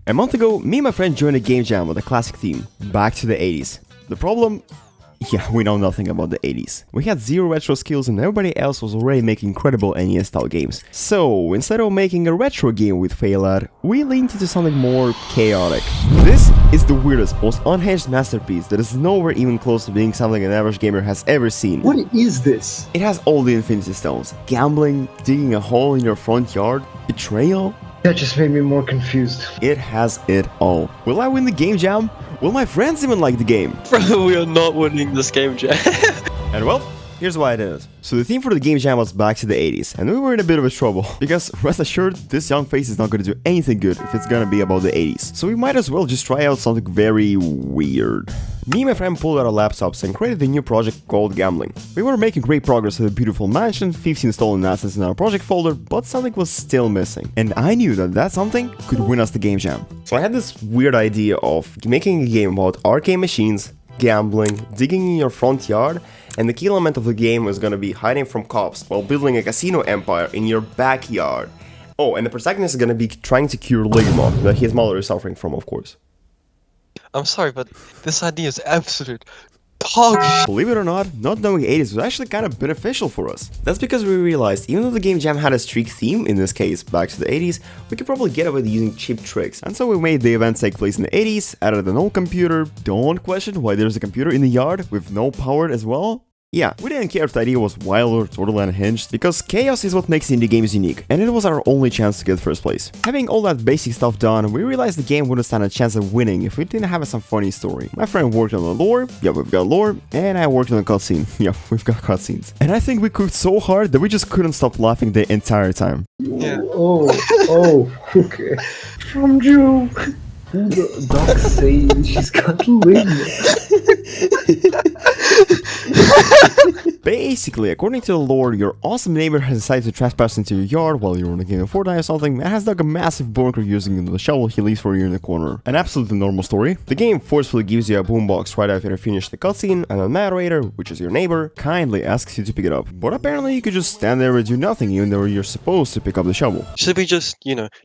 A month ago, me and my friend joined a game jam with a classic theme, back to the 80s. The problem? Yeah, we know nothing about the 80s. We had zero retro skills and everybody else was already making incredible NES-style games. So, instead of making a retro game with Failad, we leaned into something more chaotic. This is the weirdest, most unhinged masterpiece that is nowhere even close to being something an average gamer has ever seen. What is this? It has all the Infinity Stones. Gambling, digging a hole in your front yard, betrayal. That just made me more confused. It has it all. Will I win the game jam? Will my friends even like the game? Bro, we are not winning this game jam. And well, here's why it is. So the theme for the game jam was back to the 80s, and we were in a bit of a trouble, because rest assured, this young face is not going to do anything good if it's gonna be about the 80s. So we might as well just try out something very weird. Me and my friend pulled out our laptops and created a new project called Gambling. We were making great progress with a beautiful mansion, 15 stolen assets in our project folder, but something was still missing. And I knew that that something could win us the game jam. So I had this weird idea of making a game about arcade machines, gambling, digging in your front yard, and the key element of the game was gonna be hiding from cops while building a casino empire in your backyard. Oh, and the protagonist is gonna be trying to cure ligma that his mother is suffering from, of course. I'm sorry, but this idea is absolute dog shit. Believe it or not knowing 80s was actually kind of beneficial for us. That's because we realized even though the game jam had a strict theme, in this case back to the 80s, we could probably get away with using cheap tricks. And so we made the event take place in the 80s, added an old computer. Don't question why there's a computer in the yard with no power as well. Yeah, we didn't care if the idea was wild or totally unhinged, because chaos is what makes indie games unique, and it was our only chance to get first place. Having all that basic stuff done, we realized the game wouldn't stand a chance of winning if we didn't have some funny story. My friend worked on the lore, yeah, we've got lore, and I worked on a cutscene, yeah, we've got cutscenes. And I think we cooked so hard that we just couldn't stop laughing the entire time. Yeah. Okay. From Joe. The dog saying she's got ligma. Basically, according to the lore, your awesome neighbor has decided to trespass into your yard while you're on a game of Fortnite or something and has dug a massive bunker using the shovel he leaves for you in the corner. An absolutely normal story. The game forcefully gives you a boombox right after you finish the cutscene, and the narrator, which is your neighbor, kindly asks you to pick it up. But apparently you could just stand there and do nothing even though you're supposed to pick up the shovel. Should we just,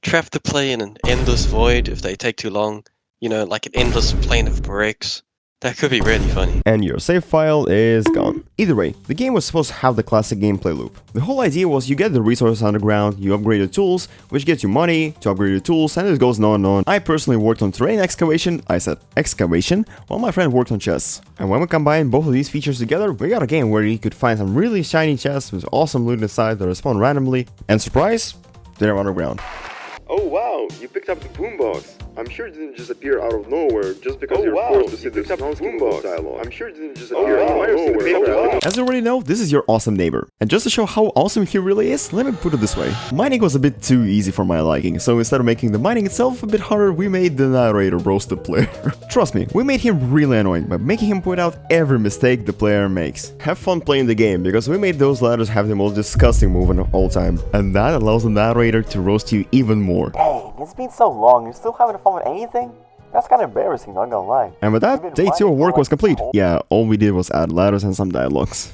trap the play in an endless void if they take too long? Like an endless plane of bricks? That could be really funny. And your save file is gone. Either way, the game was supposed to have the classic gameplay loop. The whole idea was you get the resources underground, you upgrade your tools, which gets you money to upgrade your tools, and it goes on and on. I personally worked on terrain excavation, I said excavation, while my friend worked on chests. And when we combined both of these features together, we got a game where you could find some really shiny chests with awesome loot inside that respawn randomly, and surprise, they're underground. Oh wow, you picked up the boombox. I'm sure it didn't just appear out of nowhere just because you're forced to see the boombox dialogue. I'm sure it didn't just appear out of nowhere. As you already know, this is your awesome neighbor. And just to show how awesome he really is, let me put it this way. Mining was a bit too easy for my liking, so instead of making the mining itself a bit harder, we made the narrator roast the player. Trust me, we made him really annoying by making him point out every mistake the player makes. Have fun playing the game, because we made those ladders have the most disgusting move of all time. And that allows the narrator to roast you even more. Dang, it's been so long, you're still having fun with anything? That's kind of embarrassing, not gonna lie. And with that, day 2 of work was complete. Yeah, all we did was add ladders and some dialogues.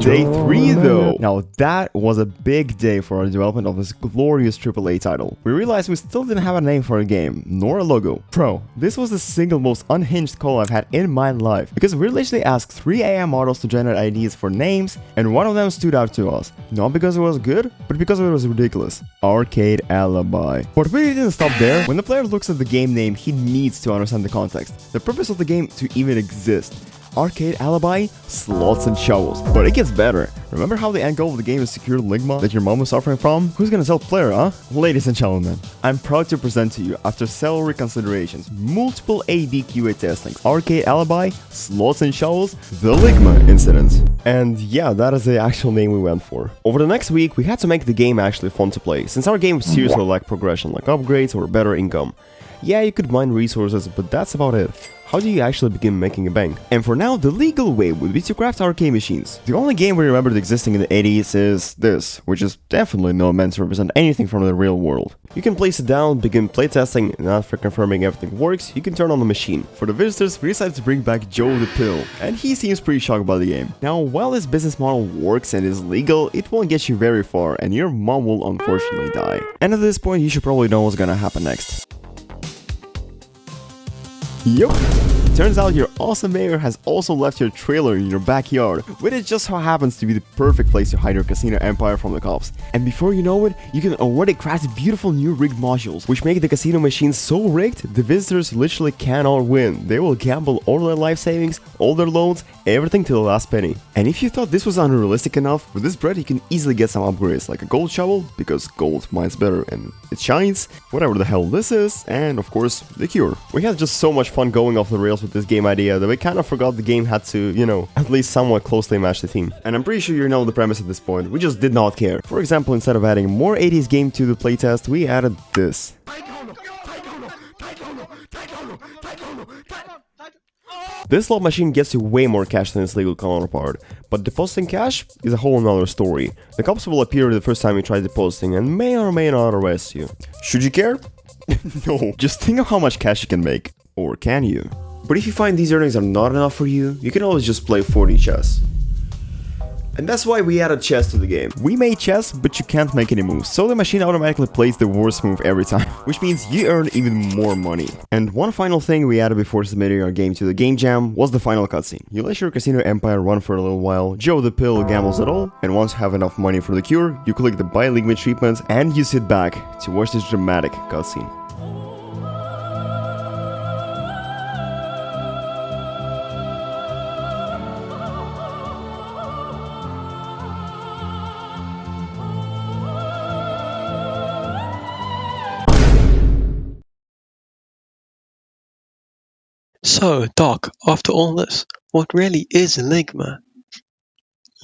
Day 3 though! Now that was a big day for our development of this glorious AAA title. We realized we still didn't have a name for a game, nor a logo. Bro, this was the single most unhinged call I've had in my life, because we literally asked 3 AI models to generate ideas for names, and one of them stood out to us. Not because it was good, but because it was ridiculous. Arcade Alibi. But we didn't stop there. When the player looks at the game name, he needs to understand the context, the purpose of the game to even exist. Arcade Alibi, slots and shovels. But it gets better. Remember how the end goal of the game is secure ligma that your mom was suffering from? Who's gonna tell the player, huh? Ladies and gentlemen, I'm proud to present to you, after several reconsiderations, multiple A/B QA testings, Arcade Alibi, slots and shovels, the ligma incident. And yeah, that is the actual name we went for. Over the next week, we had to make the game actually fun to play, since our game seriously lacked progression, like upgrades or better income. Yeah, you could mine resources, but that's about it. How do you actually begin making a bank? And for now, the legal way would be to craft arcade machines. The only game we remembered existing in the 80s is this, which is definitely not meant to represent anything from the real world. You can place it down, begin playtesting, and after confirming everything works, you can turn on the machine. For the visitors, we decided to bring back Joe the Pill, and he seems pretty shocked by the game. Now, while this business model works and is legal, it won't get you very far, and your mom will unfortunately die. And at this point, you should probably know what's gonna happen next. Yup! Turns out your awesome mayor has also left your trailer in your backyard, which it just so happens to be the perfect place to hide your casino empire from the cops. And before you know it, you can already craft beautiful new rigged modules, which make the casino machines so rigged, the visitors literally cannot win. They will gamble all their life savings, all their loans, everything to the last penny. And if you thought this was unrealistic enough, with this bread you can easily get some upgrades, like a gold shovel, because gold mines better and it shines, whatever the hell this is, and of course, the cure. We had just so much fun going off the rails with this game idea that we kind of forgot the game had to, you know, at least somewhat closely match the theme. And I'm pretty sure you know the premise at this point, we just did not care. For example, instead of adding more 80s game to the playtest, we added this. This slot machine gets you way more cash than its legal counterpart, but depositing cash is a whole nother story. The cops will appear the first time you try depositing and may or may not arrest you. Should you care? No, just think of how much cash you can make. Or can you? But if you find these earnings are not enough for you, you can always just play 40 chess. And that's why we added chess to the game. We made chess, but you can't make any moves, so the machine automatically plays the worst move every time, which means you earn even more money. And one final thing we added before submitting our game to the game jam was the final cutscene. You let your casino empire run for a little while, Joe the Pill gambles it all, and once you have enough money for the cure, you click the buy league treatment and you sit back to watch this dramatic cutscene. So, Doc, after all this, what really is Ligma?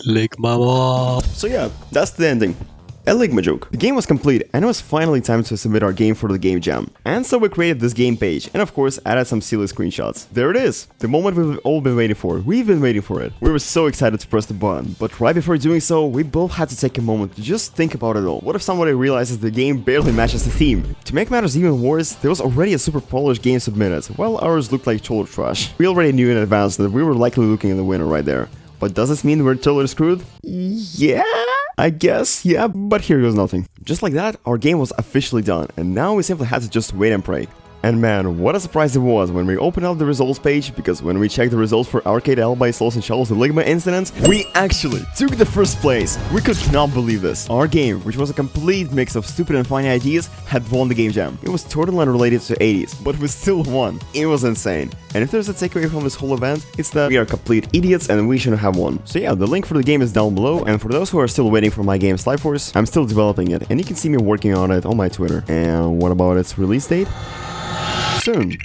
Ligma. So yeah, that's the ending. A Ligma joke. The game was complete and it was finally time to submit our game for the game jam. And so we created this game page and of course added some silly screenshots. There it is, the moment we've all been waiting for. We've been waiting for it. We were so excited to press the button, but right before doing so, we both had to take a moment to just think about it all. What if somebody realizes the game barely matches the theme? To make matters even worse, there was already a super polished game submitted, while ours looked like total trash. We already knew in advance that we were likely looking at the winner right there. But does this mean we're totally screwed? Yeah, I guess, yeah, but here goes nothing. Just like that, our game was officially done, and now we simply had to just wait and pray. And man, what a surprise it was when we opened up the results page, because when we checked the results for Arcade Alibi Souls and Shells the Ligma incidents, we actually took the first place! We could not believe this. Our game, which was a complete mix of stupid and funny ideas, had won the game jam. It was totally unrelated to 80s, but we still won. It was insane. And if there's a takeaway from this whole event, it's that we are complete idiots and we shouldn't have won. So yeah, the link for the game is down below, and for those who are still waiting for my game SLIDEFORCE, I'm still developing it, and you can see me working on it on my Twitter. And what about its release date? Soon.